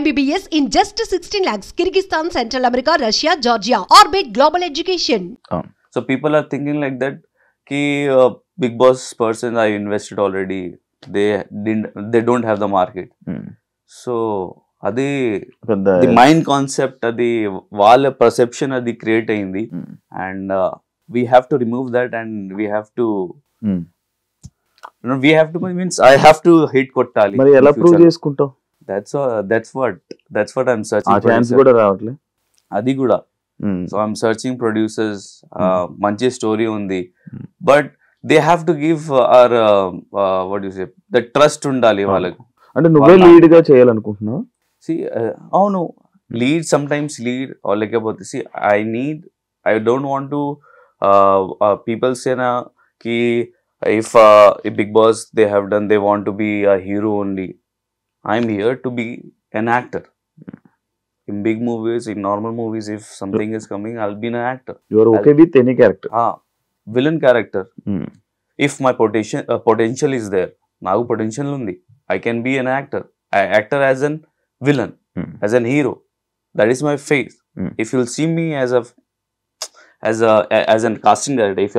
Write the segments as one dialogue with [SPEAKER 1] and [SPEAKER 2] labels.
[SPEAKER 1] MBBS in just 16 lakhs. Kyrgyzstan, Central America, Russia, Georgia. Orbit Global Education.
[SPEAKER 2] So people are thinking like that ki big boss person I invested already, they don't have the market. So adi the mind concept adi వాళ్ళ perception adi create అయింది, and we have to remove that, and we have to means I have to hit కొట్టాలి.
[SPEAKER 3] మరి ఎలా prove చేసుకుంటావు?
[SPEAKER 2] that's what I'm searching.
[SPEAKER 3] ఆ chance కూడా రావట్లే
[SPEAKER 2] అది కూడా. So I'm searching producers, మంచి స్టోరీ ఉంది, but they have to give our what do you say, the trust ఉండాలి వాళ్ళకి.
[SPEAKER 3] అంటే నువ్వే లీడ్ గా చేయాలనుకుంటున్నావు?
[SPEAKER 2] See, అవును, lead, sometimes lead, or లేకపోతే see, I don't want to people say na ki if a Big Boss they have done, they want to be a hero only. I'm here to be an actor. In big movies, in normal movies, if something is coming, I'll be an actor.
[SPEAKER 3] You are okay with any character?
[SPEAKER 2] Villain character. If my potential is there, నాకు potential ఉంది, I can be an actor. I actor as an villain, as an hero. That is my face. If you'll see me as a casting director, if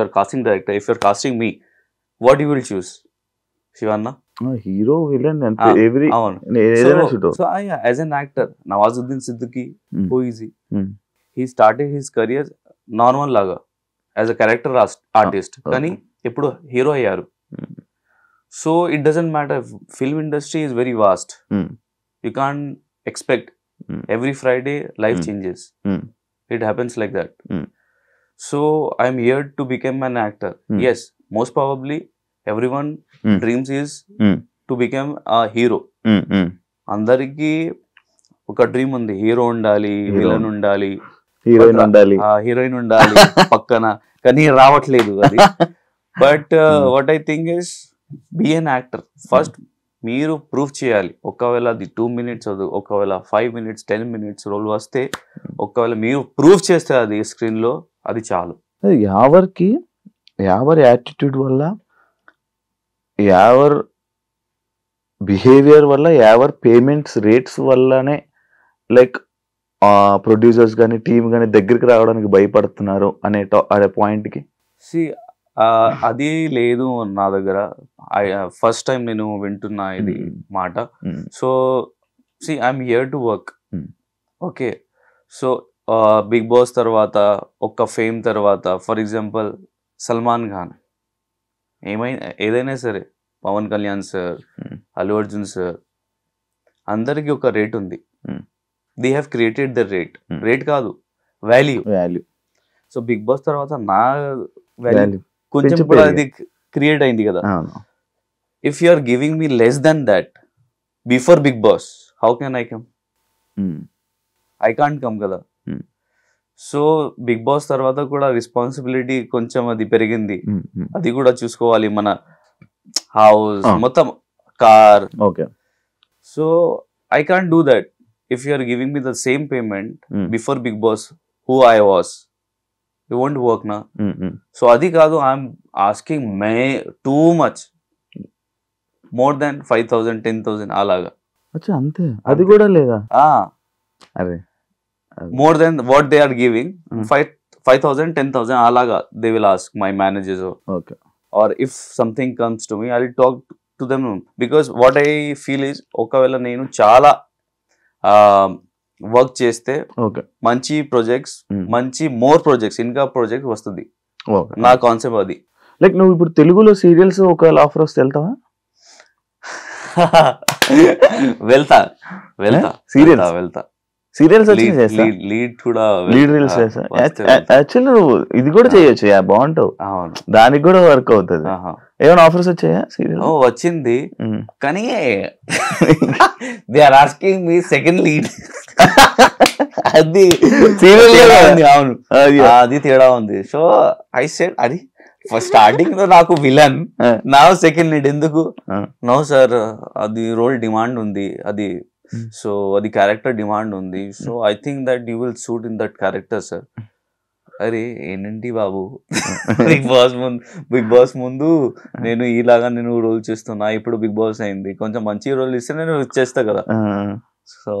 [SPEAKER 2] you're casting me, what you will choose? Shivanna?
[SPEAKER 3] Hero, villain, and every
[SPEAKER 2] so as an actor, Nawazuddin Siddiqui, who is he? He started his career normal laga as a character artist, kani eppudu hero ayyaru. So it doesn't matter. Film industry is very vast. You can't expect every Friday life changes. It happens like that. So I'm here to become an actor. Yes, most probably everyone dreams is to become a hero. అందరికి ఒక dream ఉంది, hero ఉండాలి, villain ఉండాలి, heroine ఉండాలి పక్కన, కానీ రావట్లేదు అది. But what I think is be an actor. First మీరు ప్రూవ్ చేయాలి. ఒకవేళ అది 2 minutes, ఒకవేళ 5 minutes, 10 minutes రోల్ వస్తే, ఒకవేళ మీరు ప్రూవ్ చేస్తే అది స్క్రీన్ లో, అది చాలు.
[SPEAKER 3] యావర్ యాటిట్యూడ్ వల్ల, యావర్ బిహేవియర్ వల్ల, యావర్ పేమెంట్స్ రేట్స్ వల్లనే లైక్ ప్రొడ్యూసర్స్ కానీ టీమ్ కానీ దగ్గరికి రావడానికి భయపడుతున్నారు అనే పాయింట్కి.
[SPEAKER 2] అది లేదు నా దగ్గర. ఫస్ట్ టైం నేను వింటున్నా ఇది మాట. So see I'm here to work. Okay, so Big Boss తర్వాత, ఒక ఫేమ్ తర్వాత, ఫర్ ఎగ్జాంపుల్ సల్మాన్ ఖాన్, ఏదైనా సరే, పవన్ కళ్యాణ్ సార్, అల్లు అర్జున్ సార్, అందరికి ఒక రేట్ ఉంది. They have created the rate కాదు, వాల్యూ. సో బిగ్ బాస్ తర్వాత నా వాల్యూ కొంచెం కూడా అది క్రియేట్ అయింది కదా. If you are giving me less then that before Big Boss, how can I come? I can't come కదా. సో బిగ్ బాస్ తర్వాత కూడా రెస్పాన్సిబిలిటీ కొంచెం అది పెరిగింది. అది కూడా చూసుకోవాలి, మన హౌస్ మొత్తం, car. So I can't do that if you are giving me the same payment before Big Boss who I was. It won't work na. So adi kaadu, I'm asking too much, more than 5,000, 10,000 alaga.
[SPEAKER 3] Acha ante adi kuda leda? Are
[SPEAKER 2] more than what they are giving, 5,000, 10,000 alaga they will ask my managers.
[SPEAKER 3] Okay.
[SPEAKER 2] Or if something comes to me, I will talk to them, because what I feel is, okavela nenu chaala work చేస్తే మంచి projects, మంచి more projects, ఇంకా project వస్తుంది. నా concept అది.
[SPEAKER 3] Like నువ్వు ఇప్పుడు తెలుగులో సీరియల్స్ ఒకవేళ ఆఫర్ వస్తే వెళ్తావా?
[SPEAKER 2] వెళ్తా.
[SPEAKER 3] సీరియల్స్
[SPEAKER 2] లీడ్ కూడా,
[SPEAKER 3] లీడ్ రీల్స్ యాక్చువల్లీ నువ్వు ఇది కూడా చేయొచ్చు, బాగుంటావు, దానికి కూడా వర్క్ అవుతుంది. ఏమైనా ఆఫర్స్ వచ్చాయా సీరియల్?
[SPEAKER 2] వచ్చింది, కానీ they are asking me second lead. అది సీరియల్, అవును, అది తేడా ఉంది. సో ఐ సెడ్, అది స్టార్టింగ్ లో నాకు విలన్, నా సెకండ్ లీడ్ ఎందుకు? నో సార్, అది రోల్ డిమాండ్ ఉంది, అది సో అది క్యారెక్టర్ డిమాండ్ ఉంది. So I think that you will suit in that character sir. అరే ఏంటి బాబు, బిగ్ బాస్ ముందు నేను ఇలాగా నేను రోల్ చేస్తున్నా, ఇప్పుడు బిగ్ బాస్ అయింది, కొంచెం మంచి రోల్ ఇస్తే నేను చేస్తా కదా. So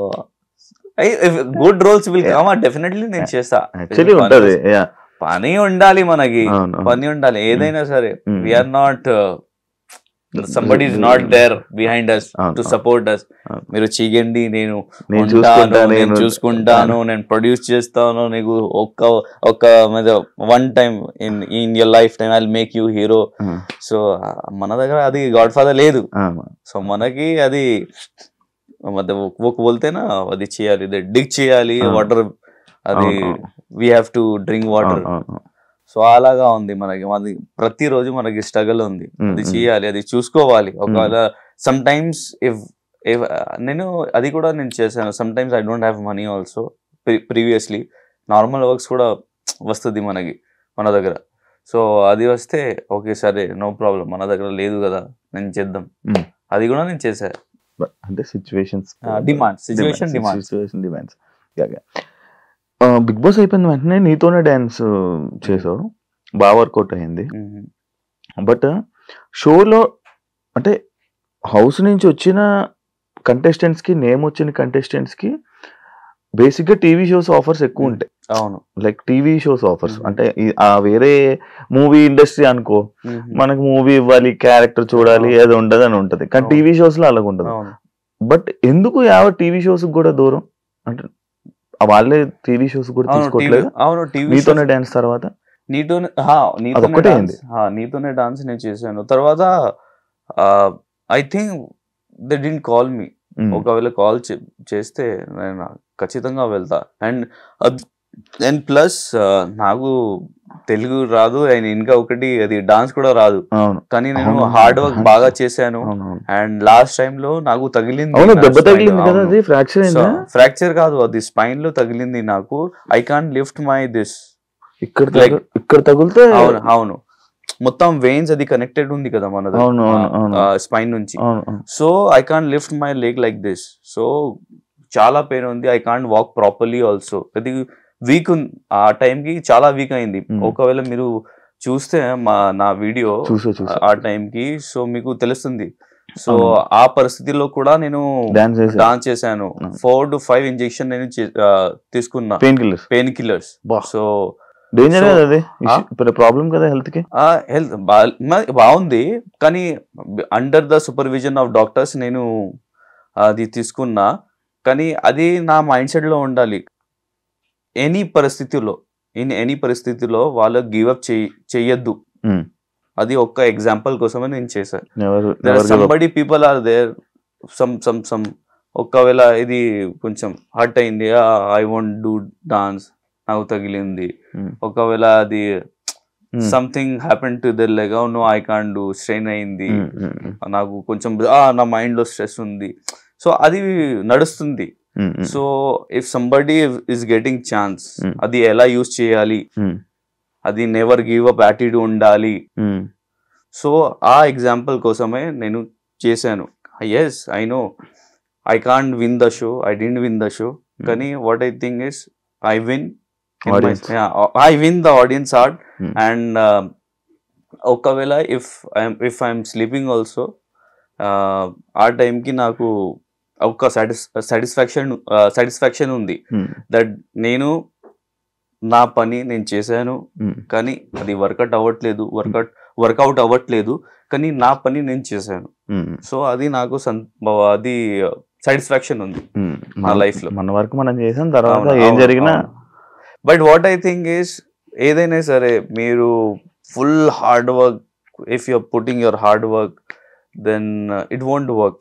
[SPEAKER 2] good roles will come, definitely నేను చేస్తా.
[SPEAKER 3] యాక్చువల్లీ ఉంటది,
[SPEAKER 2] పని ఉండాలి మనకి, పని ఉండాలి ఏదైనా సరే. We're not, somebody is not there behind us to support us. మీరు చెయ్యండి, నేను చూసుకుంటాను, నేను ప్రొడ్యూస్ చేస్తాను, నీకు ఒక్క one time in your life time I will make you hero. So మన దగ్గర అది గాడ్ ఫాదర్ లేదు. సో మనకి అది బోల్తేనా అది చేయాలి, డిగ్ చేయాలి, వాటర్ అది we have to drink water. So అలాగా ఉంది మనకి, అది ప్రతిరోజు మనకి స్ట్రగల్ ఉంది, అది చేయాలి, అది చూసుకోవాలి. ఒకవేళ సమ్ టైమ్స్ నేను అది కూడా నేను చేశాను. Some times I don't have money also. Previously normal works కూడా వస్తుంది మనకి మన దగ్గర. సో అది వస్తే ఓకే సరే నో ప్రాబ్లం, మన దగ్గర లేదు కదా నేను చేద్దాం, అది కూడా నేను చేశాను.
[SPEAKER 3] అంటే సిచ్యువేషన్
[SPEAKER 2] డిమాండ్స్.
[SPEAKER 3] బిగ్ బాస్ అయిపోయిన వెంటనే నీతోనే డాన్స్ చేసావు, బాగా వర్కౌట్ అయింది. బట్ షోలో అంటే హౌస్ నుంచి వచ్చిన కంటెస్టెంట్స్ కి, నేమ్ వచ్చిన కంటెస్టెంట్స్ కి బేసిక్ గా టీవీ షోస్ ఆఫర్స్ ఎక్కువ ఉంటాయి.
[SPEAKER 2] అవును,
[SPEAKER 3] లైక్ టీవీ షోస్ ఆఫర్స్ అంటే వేరే మూవీ ఇండస్ట్రీ అనుకో, మనకు మూవీ ఇవ్వాలి, క్యారెక్టర్ చూడాలి, అది ఉండదు అని ఉంటది. కానీ టీవీ షోస్ లో అలాగ ఉండదు. బట్ ఎందుకు టీవీ షోస్ కూడా దూరం? అంటే వాళ్ళే టీవీ షోస్ కూడా తీసుకోవట్లేదు. నీతోనే డాన్స్ తర్వాత
[SPEAKER 2] నీతోనే డాన్స్ నేను చేశాను. తర్వాత I think they didn't call me. ఒకవేళ కాల్ చేస్తే నేను ఖచ్చితంగా వెళ్తా. అండ్ ప్లస్ నాకు తెలుగు రాదు, అండ్ ఇంకా ఒకటి అది డాన్స్ కూడా రాదు. కానీ నేను హార్డ్ వర్క్ బాగా చేశాను. అండ్ లాస్ట్ టైం లో నాకు తగిలింది, ఫ్రాక్చర్ కాదు, అది స్పైన్ లో తగిలింది నాకు. I can't lift my this,
[SPEAKER 3] ఇక్కడ తగిలితే
[SPEAKER 2] అవును మొత్తం వెయిన్స్ అది కనెక్టెడ్ ఉంది కదా మన స్పైన్ నుంచి. So I can't lift my leg like this. So చాలా పెయిన్ ఉంది. I can't walk properly also. అది వీక్ ఆ టైంకి చాలా వీక్ అయింది. ఒకవేళ మీరు చూస్తే నా వీడియో ఆ టైంకి, సో మీకు తెలుస్తుంది. సో ఆ పరిస్థితిలో కూడా నేను డాన్స్ చేశాను. 4 to 5 ఇంజెక్షన్ నేను తీసుకున్నా, పెయిన్ కిల్లర్స్. సో
[SPEAKER 3] ప్రాబ్లం కదా హెల్త్ కి.
[SPEAKER 2] హెల్త్ బాగుంది, కానీ under the supervision of doctors నేను అది తీసుకున్నా. కానీ అది నా మైండ్ సెట్ లో ఉండాలి. ఎనీ పరిస్థితిలో వాళ్ళు గివ్అప్ చెయ్యొద్దు. అది ఒక్క ఎగ్జాంపుల్ కోసమే నేను చేశాను. Somebody people are there, some ఒకవేళ ఇది కొంచెం హర్ట్ అయింది, ఐ వాంట్ డూ డాన్స్, నాకు తగిలింది. ఒకవేళ అది something happen to there like no I can't do, strain అయింది, నాకు కొంచెం నా మైండ్ లో స్ట్రెస్ ఉంది. సో అది నడుస్తుంది. So if somebody is getting chance, అది ఎలా యూజ్ చేయాలి, అది నెవర్ గివ్ అప్ యాటిట్యూడ్ ఉండాలి. సో ఆ ఎగ్జాంపుల్ కోసమే నేను చేశాను. Yes I know I can't win the show, I didn't win the show, కానీ what I think is I win the audience heart. And ఒకవేళ ఇఫ్ ఐఎమ్ స్లీపింగ్ ఆల్సో, ఆ టైంకి నాకు ఒక సాటిస్ఫాక్షన్ ఉంది దట్ నేను నా పని నేను చేశాను, కానీ అది వర్కౌట్ అవ్వట్లేదు, కానీ నా పని నేను చేశాను. సో అది నాకు అది సాటిస్ఫాక్షన్ ఉంది నా లైఫ్ లో.
[SPEAKER 3] మన వర్క్ మనం చేసాం, తర్వాత ఏం జరిగినా.
[SPEAKER 2] But what I think is, ఏదైనా సరే మీరు full hard work, if you're putting your hard work, then it won't work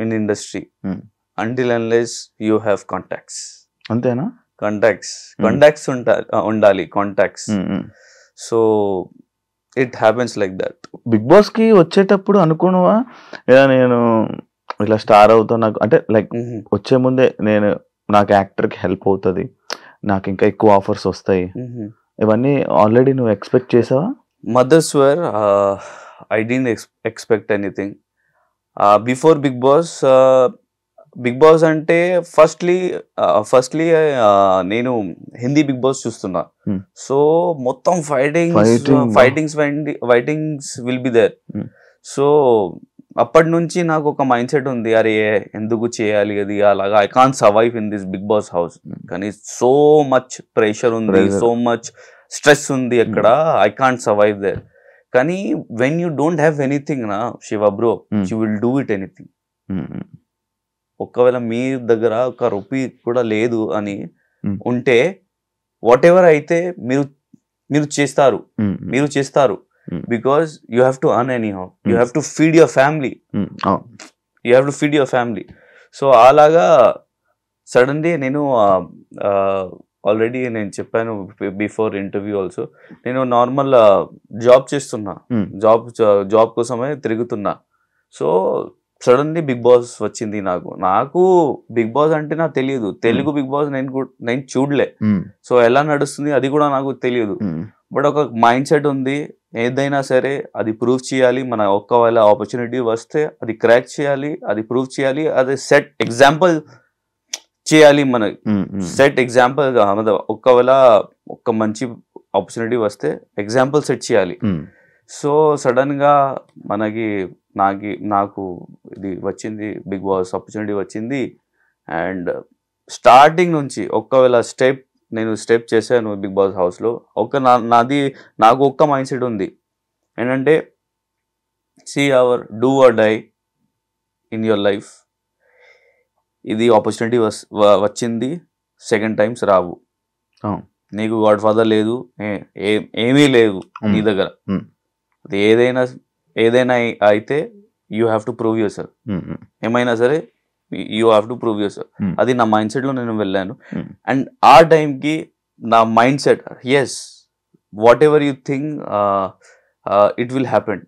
[SPEAKER 2] in industry until unless you have contacts.
[SPEAKER 3] Antena?
[SPEAKER 2] Contacts undali, contacts. So it happens like that.
[SPEAKER 3] Big Boss కి వచ్చేటప్పుడు అనుకున్నావా నేను ఇలా star అవుతా, నాకు అంటే like వచ్చే ముందే నేను నాకు యాక్టర్ కి హెల్ప్ అవుతుంది, నాకు ఇంకా ఎక్కువ ఆఫర్స్ వస్తాయి, ఇవన్నీ ఆల్రెడీ నువ్వు ఎక్స్పెక్ట్ చేసావా?
[SPEAKER 2] Mothers were I didn't expect anything. Before Big Boss అంటే ఫస్ట్లీ నేను హిందీ బిగ్ బాస్ చూస్తున్నా. సో మొత్తం fightings will be there. So అప్పటి నుంచి నాకు ఒక మైండ్ సెట్ ఉంది, అరే ఎందుకు చేయాలి అది అలాగా, I can't survive in this Bigg Boss house. కానీ సో మచ్ ప్రెషర్ ఉంది, సో మచ్ స్ట్రెస్ ఉంది అక్కడ, ఐ కాంట్ సర్వైవ్ దేర్. కానీ when you don't have anything నా Shiva bro, you will do it anything. ఒకవేళ మీ దగ్గర ఒక రూపీ కూడా లేదు అని ఉంటే వాట్ ఎవర్ అయితే మీరు చేస్తారు because you have to earn any how, you have to feed your family. So అలాగా సడన్లీ నేను ఆల్రెడీ నేను చెప్పాను బిఫోర్ ఇంటర్వ్యూ ఆల్సో, నేను నార్మల్ జాబ్ చేస్తున్నా, జాబ్ కోసమే తిరుగుతున్నా. సో సడన్లీ బిగ్ బాస్ వచ్చింది. నాకు బిగ్ బాస్ అంటే నాకు తెలియదు, తెలుగు బిగ్ బాస్ నేను చూడలే. సో ఎలా నడుస్తుంది అది కూడా నాకు తెలియదు. బట్ ఒక మైండ్ సెట్ ఉంది, ఏదైనా సరే అది ప్రూవ్ చేయాలి. మన ఒకవేళ ఆపర్చునిటీ వస్తే అది క్రాక్ చేయాలి, అది ప్రూవ్ చేయాలి, అది సెట్ ఎగ్జాంపుల్ చేయాలి. మన సెట్ ఎగ్జాంపుల్ ఒకవేళ ఒక మంచి ఆపర్చునిటీ వస్తే ఎగ్జాంపుల్ సెట్ చేయాలి. సో సడన్ గా నాకు ఇది వచ్చింది, బిగ్ బాస్ ఆపర్చునిటీ వచ్చింది. అండ్ స్టార్టింగ్ నుంచి ఒకవేళ నేను స్టెప్ చేశాను బిగ్ బాస్ హౌస్లో. నాకు ఒక్క మైండ్ సెట్ ఉంది, ఏంటంటే do or die in your life. ఇది ఆపర్చునిటీ వచ్చింది, సెకండ్ టైమ్స్ రావు. నీకు గాడ్ ఫాదర్ లేదు, ఏమీ లేదు నీ దగ్గర. అది ఏదైనా అయితే you have to prove your self. ఏమైనా సరే you have to prove your self. అది నా మైండ్ సెట్లో నేను వెళ్ళాను. అండ్ ఆ టైంకి నా mind set, yes whatever you think it will happen.